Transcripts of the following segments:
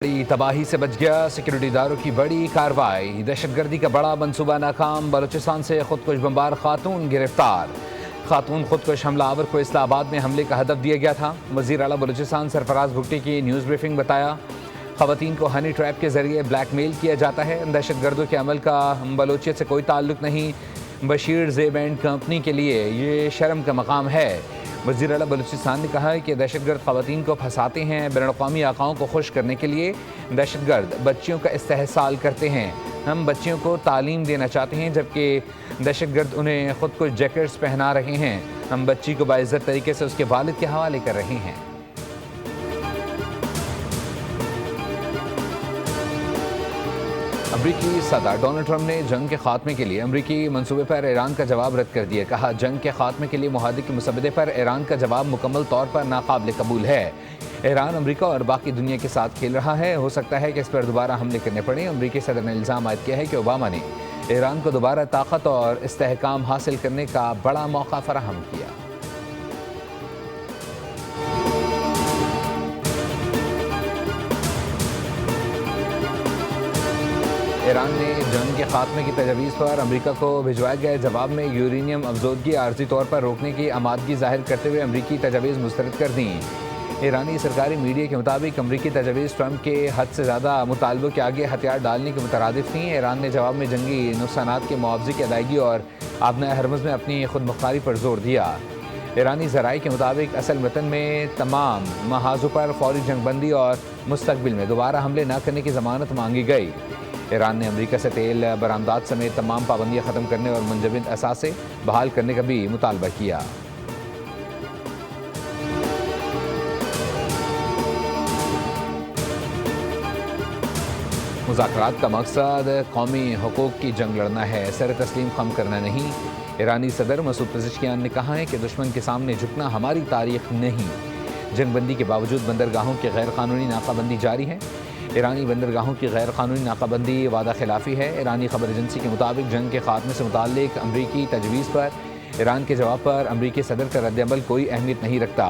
बड़ी तबाही से बच गया, सिक्योरिटी इदारों की बड़ी कार्रवाई। दहशतगर्दी का बड़ा मंसूबा नाकाम, बलूचिस्तान से खुदकुश बमबार खातून गिरफ्तार। खातून खुदकुश हमलावर को इस्लामाबाद में हमले का हदफ दिया गया था। वज़ीर आला बलूचिस्तान सरफराज भुट्टी की न्यूज़ ब्रीफिंग बताया, ख़वातीन को हनी ट्रैप के ज़रिए ब्लैकमेल किया जाता है। दहशतगर्दों के अमल का बलूचियत से कोई ताल्लुक़ नहीं। बशीर ज़ेब एंड कंपनी के लिए ये शर्म का मकाम है। वज़ीर आला बलूचिस्तान ने कहा है कि दहशतगर्द ख़वातीन को फंसाते हैं। बैनुल-अक़वामी आकाओं को खुश करने के लिए दहशतगर्द बच्चियों का इस्तेहसाल करते हैं। हम बच्चियों को तालीम देना चाहते हैं, जबकि दहशतगर्द उन्हें खुद कुछ जैकेट्स पहना रहे हैं। हम बच्ची को बाइज़्ज़त तरीके से उसके वालिद के हवाले कर रहे हैं। अमरीकी सदर डोनाल्ड ट्रंप ने जंग के खात्मे के लिए अमरीकी मंसूबे पर ईरान का जवाब रद्द कर दिया। कहा, जंग के खात्मे के लिए मुआहदे के मुसवदे पर ईरान का जवाब मुकम्मल तौर पर नाकाबिल कबूल है। ईरान अमरीका और बाकी दुनिया के साथ खेल रहा है। हो सकता है कि इस पर दोबारा हमले करने पड़े। अमरीकी सदर ने इल्ज़ाम आयद किया है कि ओबामा ने ईरान को दोबारा ताकत और इस्तेहकाम हासिल करने का बड़ा मौका फराहम किया। ईरान ने जंग के खात्मे की तजवीज़ पर अमरीका को भिजवाए गए जवाब में यूरेनियम अफजोदगी आर्जी तौर पर रोकने की आमादगी जाहिर करते हुए अमरीकी तजवीज़ मुस्तरद कर दी। ईरानी सरकारी मीडिया के मुताबिक अमरीकी तजवीज़ ट्रंप के हद से ज़्यादा मुतालबों के आगे हथियार डालने के मुतरादिफ थी। ईरान ने जवाब में जंगी नुकसानात के मुआवजे की अदायगी और आबना हरमज़ में अपनी खुद मुख्तारी पर जोर दिया। ईरानी ज़राए के मुताबिक असल वतन में तमाम महाजों पर फौरी जंगबंदी और मुस्तकबिल में दोबारा हमले न करने की ज़मानत मांगी गई। ईरान ने अमरीका से तेल बरामदात समेत तमाम पाबंदियाँ ख़त्म करने और मुंजमद असासे बहाल करने का भी मुतालबा किया। मुज़ाकरात का मकसद कौमी हकूक़ की जंग लड़ना है, सर तस्लीम खम करना नहीं। ईरानी सदर मसूद पेज़ेश्कियान ने कहा है कि दुश्मन के सामने झुकना हमारी तारीख नहीं। जंगबंदी के बावजूद बंदरगाहों की गैर कानूनी नाकाबंदी जारी है। ईरानी बंदरगाहों की गैर कानूनी नाकाबंदी वादा खिलाफी है। ईरानी खबर एजेंसी के मुताबिक जंग के खात्मे से मुताल्लिक अमरीकी तजवीज़ पर ईरान के जवाब पर अमरीकी सदर का रद्द-ए-अमल कोई अहमियत नहीं रखता।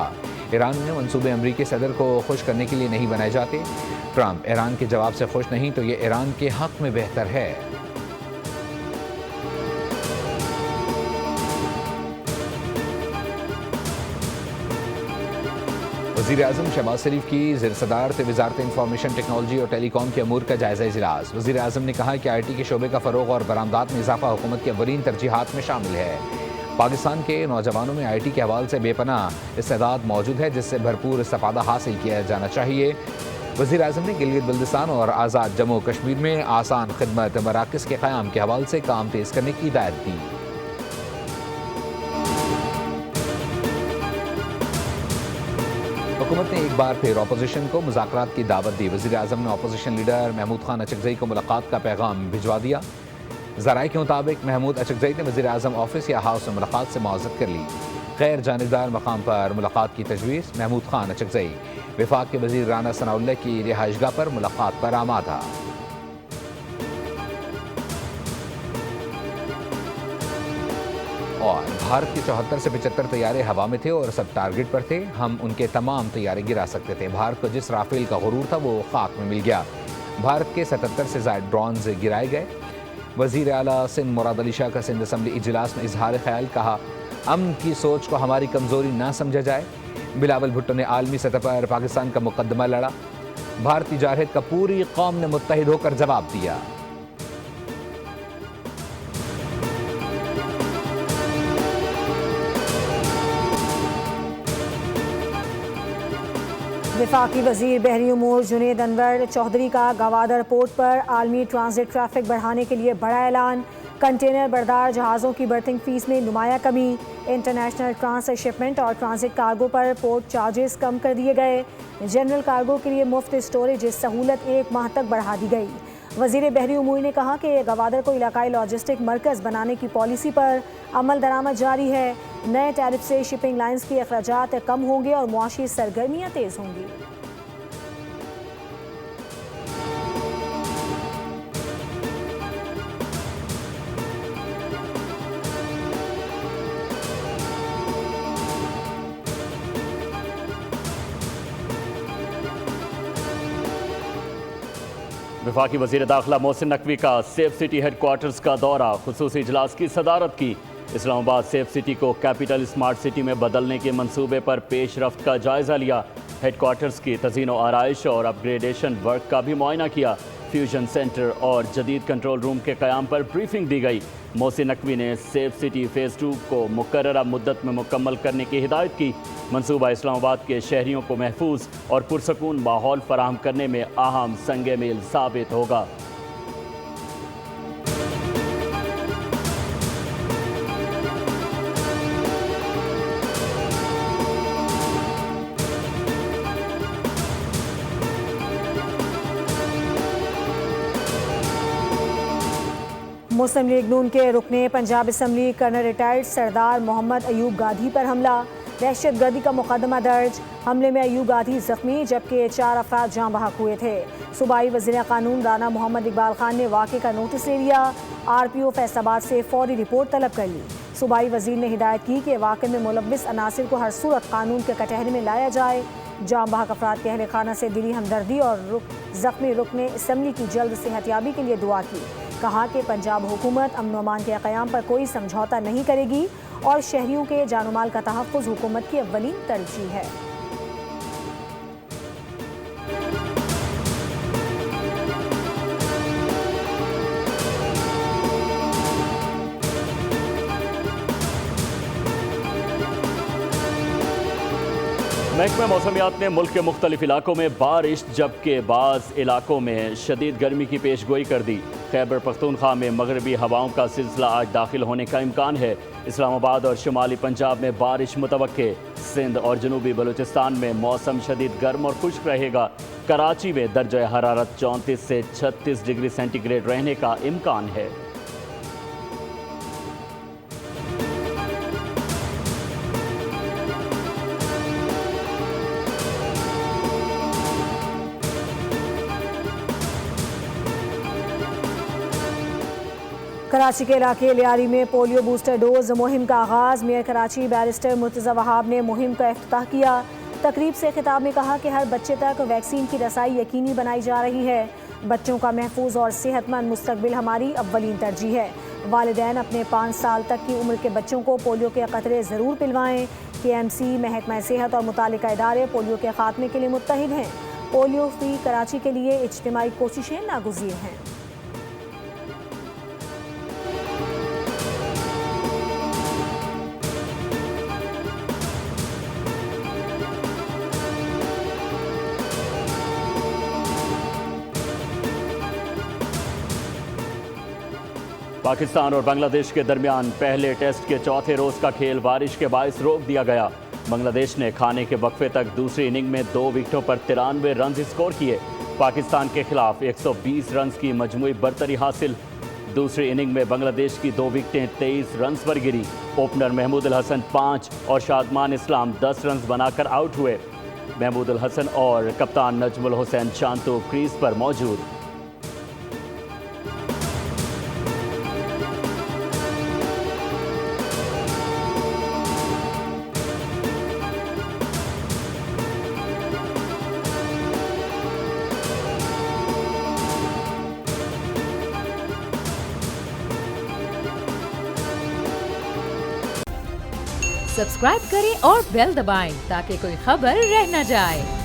ईरान में मंसूबे अमरीकी सदर को खुश करने के लिए नहीं बनाए जाते। ट्रंप ईरान के जवाब से खुश नहीं तो ये ईरान के हक़ में बेहतर है। वज़ीर-ए-आज़म शहबाज शरीफ की ज़ेर सदारत वज़ारत इंफॉर्मेशन टेक्नोलॉजी और टेलीकॉम के अमूर का जायज़ा इजलास। वज़ीर-ए-आज़म ने कहा कि IT के शोबे का फ़रोग़ और बरामदात में इजाफ़ा हुकूमत की अव्वलीन तरजीहात में शामिल है। पाकिस्तान के नौजवानों में IT के हवाले से बेपनाह इस्तेदाद मौजूद है, जिससे भरपूर इस्तिफ़ादा हासिल किया जाना चाहिए। वज़ीर-ए-आज़म ने गिलगित बल्तिस्तान और आज़ाद जम्मू कश्मीर में आसान खिदमत मराकज़ के क़याम के हवाले से काम तेज़ करने की हिदायत दी। हुकूमत ने एक बार फिर अपोजिशन को मुज़ाकरात की दावत दी। वज़ीर-ए-आज़म ने अपोजिशन लीडर महमूद खान अचकज़ई को मुलाकात का पैगाम भिजवा दिया। ज़राए के मुताबिक महमूद अचकज़ई ने वज़ीर-ए-आज़म ऑफिस या हाउस में मुलाकात से मुआज़रत कर ली। गैर जानिबदार मकाम पर मुलाकात की तजवीज़। महमूद खान अचकज़ई वफाक के वज़ीर राना सनाउल्लाह की रिहाइशगाह पर मुलाकात पर आमादा। और भारत के 74 से 75 तैयारे हवा में थे और सब टारगेट पर थे। हम उनके तमाम तैयारे गिरा सकते थे। भारत को जिस राफेल का गुरूर था वो खाक में मिल गया। भारत के 77 से ज़ायद ड्रोन्स गिराए गए। वज़ीर आला सिंध मुराद अली शाह का सिंध असम्बली इजलास में इजहार ख्याल। कहा, अमन की सोच को हमारी कमज़ोरी ना समझा जाए। बिलावल भुट्टो ने आलमी सतह पर पाकिस्तान का मुकदमा लड़ा। भारतीय जारहित का पूरी कौम ने मुत्तहिद होकर जवाब दिया। वफाकी वज़ीर बहरी उमूर जुनेद अनवर चौधरी का गवादर पोर्ट पर आलमी ट्रांजिट ट्रैफिक बढ़ाने के लिए बड़ा ऐलान। कंटेनर बरदार जहाज़ों की बर्थिंग फ़ीस में नुमाया कमी। इंटरनेशनल ट्रांसशिपमेंट और ट्रांजिट कार्गो पर पोर्ट चार्जेस कम कर दिए गए। जनरल कार्गो के लिए मुफ्त स्टोरेज सहूलत 1 माह तक बढ़ा दी गई। वज़ीर बहरी उमूर ने कहा कि गवादर को इलाकाई लॉजिस्टिक मरकज़ बनाने की पॉलिसी पर अमल दरामद जारी है। नए टैरिफ से शिपिंग लाइन्स के अखराजात कम होंगे और मुआशी सरगर्मियाँ तेज़ होंगी। वफाकी वज़ीर दाखिला मोहसिन नकवी का सेफ सिटी हेडक्वार्टर्स का दौरा, खुसूसी इजलास की सदारत की। इस्लामाबाद सेफ सिटी को कैपिटल स्मार्ट सिटी में बदलने के मंसूबे पर पेशरफ्त का जायज़ा लिया। हेडक्वार्टर्स की तज़ीन व आराइश और अपग्रेडेशन वर्क का भी मुआयना किया। फ्यूजन सेंटर और जदीद कंट्रोल रूम के क़याम पर ब्रीफिंग दी गई। मोहसिन नकवी ने सेफ सिटी फ़ेज़ 2 को मुकर्ररा मुद्दत में मुकम्मल करने की हिदायत की। मंसूबा इस्लामाबाद के शहरियों को महफूज और पुरसकून माहौल फराहम करने में अहम संगे मील साबित होगा। मुस्लिम लीग नून के रुकने पंजाब असम्बली कर्नल रिटायर्ड सरदार मोहम्मद अयूब गाधी पर हमला, दहशतगर्दी का मुकदमा दर्ज। हमले में अयूब गाधी जख्मी जबकि 4 अफराद जाँ बहक हुए थे। सूबाई वज़ीर कानून राना मोहम्मद इकबाल खान ने वाक़े का नोटिस ले लिया। RPO फैसलाबाद से फौरी रिपोर्ट तलब कर ली। सूबाई वज़ीर ने हिदायत की कि वाक़े में मुलव्विस अनासिर को हर सूरत कानून के कटहरे में लाया जाए। जाँ बहक अफराद के अहले खाना से दिली हमदर्दी और जख्मी रुकने असम्बली की जल्द सेहतयाबी के लिए दुआ की। कहा कि पंजाब हुकूमत अमन व अमान के क़याम पर कोई समझौता नहीं करेगी और शहरियों के जान माल का तहफ़्फ़ुज़ हुकूमत की अव्वलीन तरजीह है। महकमा मौसमियात ने मुल्क के मुख्तलिफ इलाकों में बारिश जबकि बाज़ इलाकों में शदीद गर्मी की पेशगोई कर दी। खैबर पख्तूनख्वा में मगरबी हवाओं का सिलसिला आज दाखिल होने का इम्कान है। इस्लामाबाद और शुमाली पंजाब में बारिश मुतवक्के। सिंध और जनूबी बलूचिस्तान में मौसम शदीद गर्म और खुश्क रहेगा। कराची में दर्जा हरारत 34 से 36 डिग्री सेंटीग्रेड रहने का इम्कान है। कराची के इलाके लियारी में पोलियो बूस्टर डोज मुहिम का आगाज़। मेयर कराची बैरिस्टर मुर्तज़ा वहाब ने मुहिम का इफ्तिताह किया। तकरीब से खिताब में कहा कि हर बच्चे तक वैक्सीन की रसाई यकीनी बनाई जा रही है। बच्चों का महफूज और सेहतमंद मुस्तकबिल हमारी अव्वलीन तरजीह है। वालिदैन अपने 5 साल तक की उम्र के बच्चों को पोलियो के क़तरे ज़रूर पिलवाएं। KMC, महकमा सेहत और मुतालिका इदारे पोलियो के खात्मे के लिए मुत्तहिद हैं। पोलियो फ्री कराची के लिए इज्तिमाई कोशिशें नागुज़ीर हैं। पाकिस्तान और बांग्लादेश के दरमियान पहले टेस्ट के चौथे रोज़ का खेल बारिश के बायस रोक दिया गया। बांग्लादेश ने खाने के वक्फे तक दूसरी इनिंग में 2 विकेटों पर 93 रन स्कोर किए। पाकिस्तान के खिलाफ 120 रन की मजमूई बरतरी हासिल। दूसरी इनिंग में बांग्लादेश की 2 विकेटें 23 रन पर गिरी। ओपनर महमूद अल हसन 5 और शादमान इस्लाम 10 रन बनाकर आउट हुए। महमूद अल हसन और कप्तान नजमुल हुसैन शांतु क्रीज पर मौजूद। सब्सक्राइब करें और बेल दबाएं ताकि कोई खबर रह न जाए।